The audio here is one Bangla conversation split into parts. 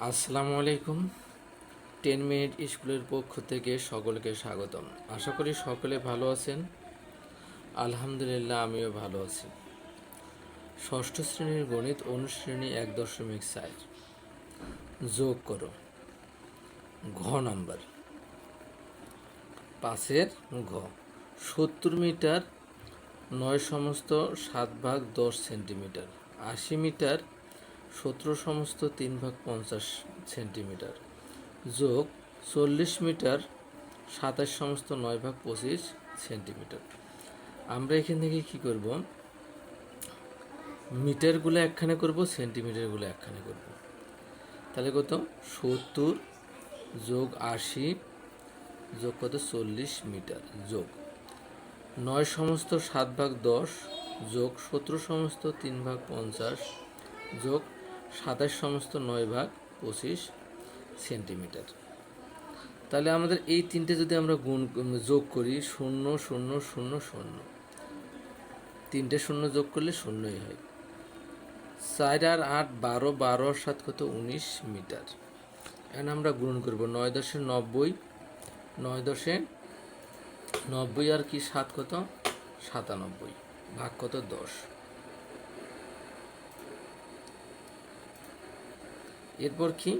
আসসালামু আলাইকুম। 10 মিনিট স্কুলের পক্ষ থেকে সকলকে স্বাগতম। আশা করি সকলে ভালো আছেন। আলহামদুলিল্লাহ, আমিও ভালো আছি। ষষ্ঠ শ্রেণীর গণিত অনুশ্রেণী 1.4 যোগ করো। ঘ নাম্বার 5-এর ঘ। 70 মিটার 9 সমস্ত 7 ভাগ 10 সেন্টিমিটার। 80 মিটার 17 সমস্ত 3 ভাগ 50 সেন্টিমিটার যোগ 40 মিটার 27 সমস্ত 9 ভাগ 25 সেন্টিমিটার। আমরা এখান থেকে কি করব, মিটারগুলো একখানে করব, সেন্টিমিটারগুলো একখানে করব। তাহলে কত? 70 যোগ 80 যোগ কত? 40 মিটার যোগ 9 সমস্ত 7 ভাগ 10 যোগ 17 সমস্ত 3 ভাগ 50 যোগ 27 সমস্ত 9 ভাগ 25 সেন্টিমিটার। তাহলে আমাদের এই তিনটে যদি আমরা যোগ করি, 0 0 0 0, তিনটে শূন্য যোগ করলে শূন্যই হয়। 4 আর 8 12, 12 আর 7 কত? 19 মিটার। এখন আমরা গুণ করব 9 10 90, 9 10 90 আর কি 7 কত? 97, ভাগ কত? 10। এরপর কি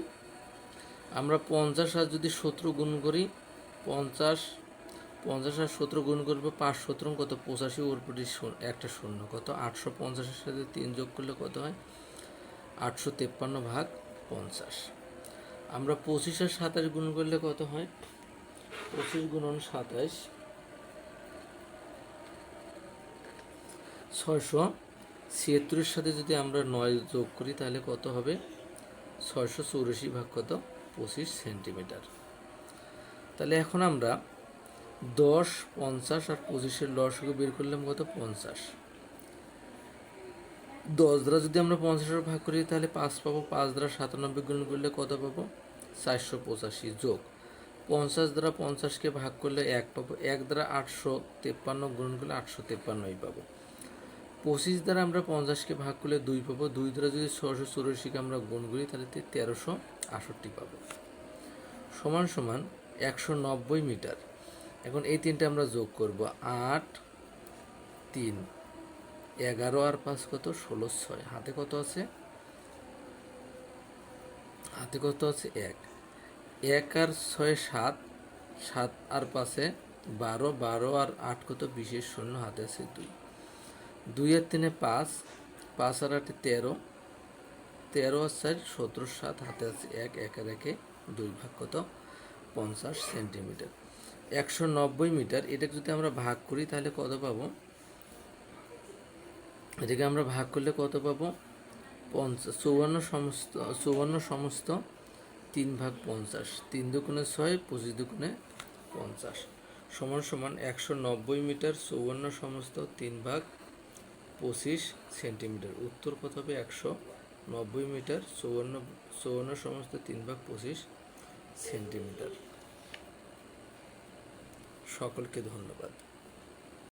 আমরা 50 আর যদি 17 গুণ করি, 50 আর 17 গুণ করবো, 5 17 কত? 85, ওর প্রতি একটা শূন্য কত? 850-এর সাথে 3 যোগ করলে কত হয়? 853 ভাগ 50। আমরা 25 আর 27 গুণ করলে কত হয়? 25 গুণন 27 676-এর সাথে যদি আমরা 9 যোগ করি তাহলে কত হবে? 684 ভাগ কত? 25 সেন্টিমিটার। তাহলে এখন আমরা 10, 50 আর 25-এর লসাগু বের করলাম কত? 50। 10 দ্বারা যদি আমরা 50-এর ভাগ করি তাহলে 5 পাবো। 5 দ্বারা 97 গুণ করলে কত পাবো? 485 যোগ 50 দ্বারা 50-কে ভাগ করলে 1 পাবো। 1 দ্বারা 853 গুণ করলে 853ই পাবো। 25 দ্বারা আমরা 50-কে ভাগ করলে 2 পাবো। 2 দ্বারা যদি 684-কে আমরা গুণ করি তাহলে 1368 পাবো। সমান সমান 190 মিটার। এখন এই তিনটে আমরা যোগ করব। 8 3 11 আর 5 কত? 16 6। হাতে কত আছে? হাতে কত আছে? 1। 1 আর 6 7, 7 আর 5 12, 12 আর 8 কত? 20 শূন্য, হাতে আছে 2। 2 আর 3 5, 5 আর 8 13, 13 আর 4 17, 7 হাতে আছে 1, 1 আর 1 2, ভাগ কত? 50 সেন্টিমিটার। 190 মিটার। এটাকে যদি আমরা ভাগ করি তাহলে কত পাবো? এটাকে আমরা ভাগ করলে কত পাবো? 54 সমস্ত 3 ভাগ 50, 3 দুগুণে 6, 25 দুগুণে 50 সমান সমান 190 মিটার 54 সমস্ত 3 ভাগ 25 সেন্টিমিটার। উত্তর কত হবে? 190 মিটার 54 সমস্ত 3 ভাগ 25 সেন্টিমিটার। সকলকে ধন্যবাদ।